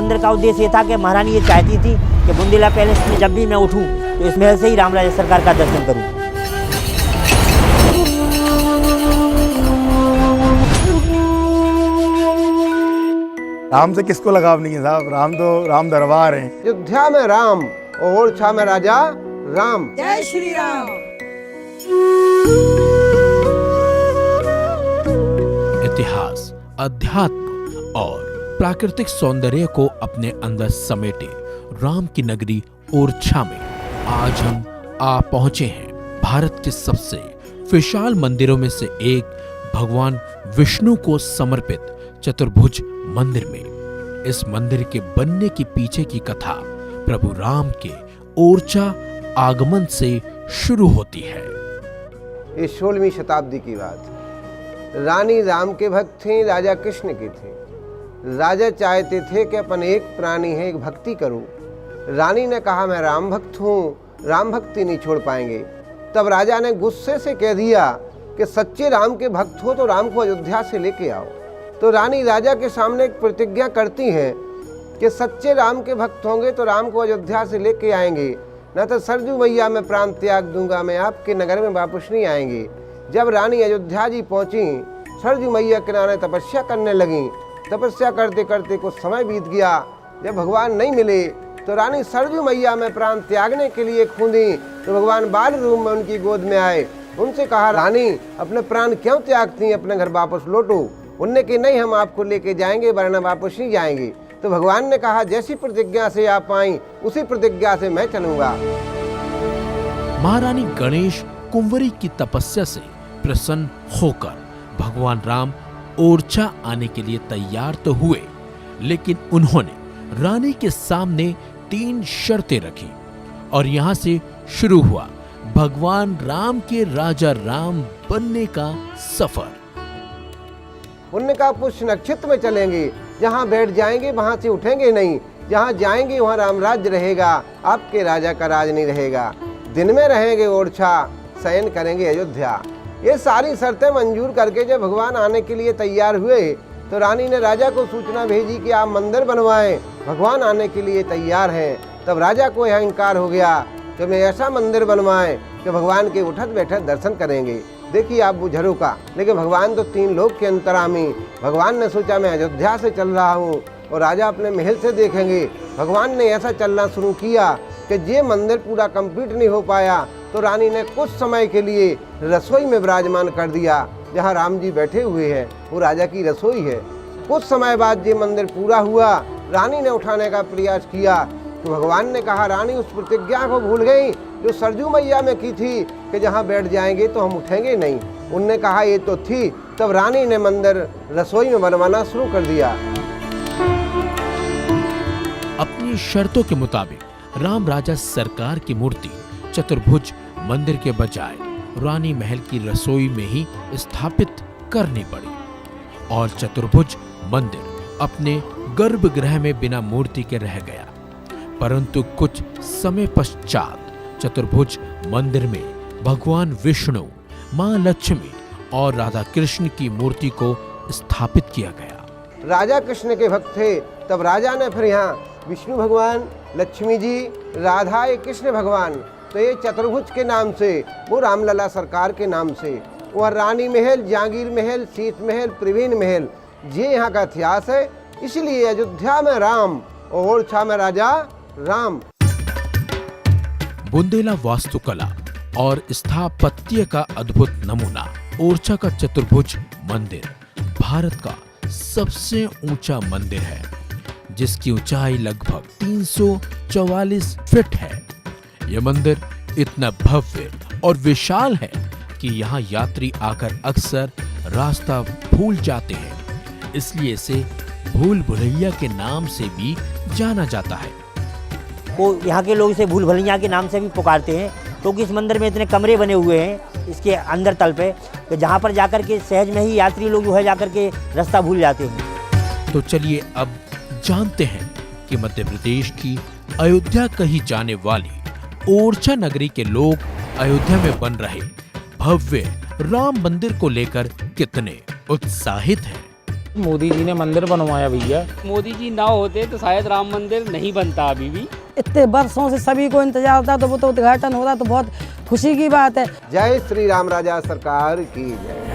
मंदिर का उद्देश्य ये था कि महारानी ये चाहती थी कि बुंदेला पैलेस में जब भी मैं उठूं तो इस महल से ही राम राजा सरकार का दर्शन करूं। राम से किसको लगाव नहीं है साहब, राम तो राम दरबार है। अयोध्या में राम और ओरछा में राजा राम। जय श्री राम। इतिहास, अध्यात्म और प्राकृतिक सौंदर्य को अपने अंदर समेटे राम की नगरी ओरछा में आज हम आ पहुंचे हैं भारत के सबसे विशाल मंदिरों में से एक भगवान विष्णु को समर्पित चतुर्भुज मंदिर में। इस मंदिर के बनने के पीछे की कथा प्रभु राम के ओरछा आगमन से शुरू होती है। ये 16वीं शताब्दी की बात। रानी राम के भक्त थे, राजा कृष्ण के थे। राजा चाहते थे कि अपन एक प्राणी है, एक भक्ति करूं। रानी ने कहा मैं राम भक्त हूँ, राम भक्ति नहीं छोड़ पाएंगे। तब राजा ने गुस्से से कह दिया कि सच्चे राम के भक्त हो तो राम को अयोध्या से लेके आओ। तो रानी राजा के सामने एक प्रतिज्ञा करती हैं कि सच्चे राम के भक्त होंगे तो राम को अयोध्या से लेके आएंगे, न तो सरजू मैया में प्राण त्याग दूंगा, मैं आपके नगर में वापस नहीं आएंगे। जब रानी अयोध्या जी पहुंची, सरजू मैया किनारे तपस्या करने लगी। तपस्या करते करते कुछ समय बीत गया। जब भगवान नहीं मिले तो रानी सरजू मैया में प्राण त्यागने के लिए कूदी तो भगवान बाल रूप में उनकी गोद में आए। उनसे कहा रानी अपने प्राण क्यों त्यागती हैं, अपने घर वापस लौटो। उनने कि नहीं हम आपको लेके जाएंगे वरना वापस नहीं जाएंगे। तो भगवान ने कहा जैसी प्रतिज्ञा से आप आई उसी प्रतिज्ञा से मैं चलूंगा। महारानी गणेश कुंवरी की तपस्या से प्रसन्न होकर भगवान राम ओरछा आने के लिए तैयार तो हुए, लेकिन उन्होंने रानी के सामने 3 शर्तें रखी और यहाँ से शुरू हुआ भगवान राम के राजा राम बनने का सफर। उनने कहा पुष्य नक्षत्र में चलेंगे, जहाँ बैठ जाएंगे वहाँ से उठेंगे नहीं, जहाँ जाएंगे वहाँ राम राज्य रहेगा, आपके राजा का राज नहीं रहेगा। दिन में रहेंगे ओरछा, शयन करेंगे अयोध्या। ये सारी शर्तें मंजूर करके जब भगवान आने के लिए तैयार हुए तो रानी ने राजा को सूचना भेजी कि आप मंदिर बनवाएं, भगवान आने के लिए तैयार हैं। तब राजा को यह इंकार हो गया कि मैं ऐसा मंदिर बनवाएं कि भगवान के उठत बैठत दर्शन करेंगे। देखिए आप बुझरू का, लेकिन भगवान तो 3 लोक के अंतरामी। भगवान ने सोचा मैं अयोध्या से चल रहा हूँ और राजा अपने महल से देखेंगे। भगवान ने ऐसा चलना शुरू किया कि ये मंदिर पूरा कंप्लीट नहीं हो पाया तो रानी ने कुछ समय के लिए रसोई में विराजमान कर दिया। जहाँ राम जी बैठे हुए हैं वो राजा की रसोई है। कुछ समय बाद ये मंदिर पूरा हुआ, रानी ने उठाने का प्रयास किया तो भगवान ने कहा रानी उस प्रतिज्ञा को भूल गई जो सरजू मैया में की थी कि जहाँ बैठ जाएंगे तो हम उठेंगे नहीं। उनने कहा ये तो थी। तब रानी ने मंदिर रसोई में बनवाना शुरू कर दिया। अपनी शर्तों के मुताबिक राम राजा सरकार की मूर्ति चतुर्भुज मंदिर के बजाय रानी महल की रसोई में ही स्थापित करनी पड़ी और चतुर्भुज मंदिर अपने गर्भगृह में बिना मूर्ति के रह गया। परंतु कुछ समय पश्चात चतुर्भुज मंदिर में भगवान विष्णु, मां लक्ष्मी और राधा कृष्ण की मूर्ति को स्थापित किया गया। राजा कृष्ण के भक्त थे, तब राजा ने फिर यहाँ विष्णु भगवान, लक्ष्मी जी, राधा, ये कृष्ण भगवान, तो ये चतुर्भुज के नाम से, वो रामलला सरकार के नाम से। वह रानी महल, जहांगीर महल, शीत महल, प्रवीण महल, ये यहाँ का इतिहास है। इसलिए अयोध्या में राम और ओरछा में राजा राम। बुंदेला वास्तुकला और स्थापत्य का अद्भुत नमूना ओरछा का चतुर्भुज मंदिर भारत का सबसे ऊंचा मंदिर है, जिसकी ऊंचाई लगभग 344 फीट है। यह मंदिर इतना भव्य और विशाल है कि यहाँ यात्री आकर अक्सर रास्ता भूल जाते हैं, इसलिए इसे भूल भुलैया के नाम से भी जाना जाता है। वो यहाँ के लोग इसे भूल भुलैया के नाम से भी पुकारते हैं क्योंकि इस मंदिर में इतने कमरे बने हुए हैं इसके अंदर तल पे कि जहाँ पर जाकर के सहज में ही यात्री लोग जो है जाकर के रास्ता भूल जाते हैं। तो चलिए अब जानते हैं कि मध्य प्रदेश की अयोध्या कही जाने वाली ओरछा नगरी के लोग अयोध्या में बन रहे भव्य राम मंदिर को लेकर कितने उत्साहित हैं। मोदी जी ने मंदिर बनवाया भैया। मोदी जी ना होते तो शायद राम मंदिर नहीं बनता अभी भी। इतने वर्षों से सभी को इंतजार था, तो वो तो उद्घाटन हो रहा तो बहुत खुशी की बात है। जय श्री राम राजा सरकार की जय।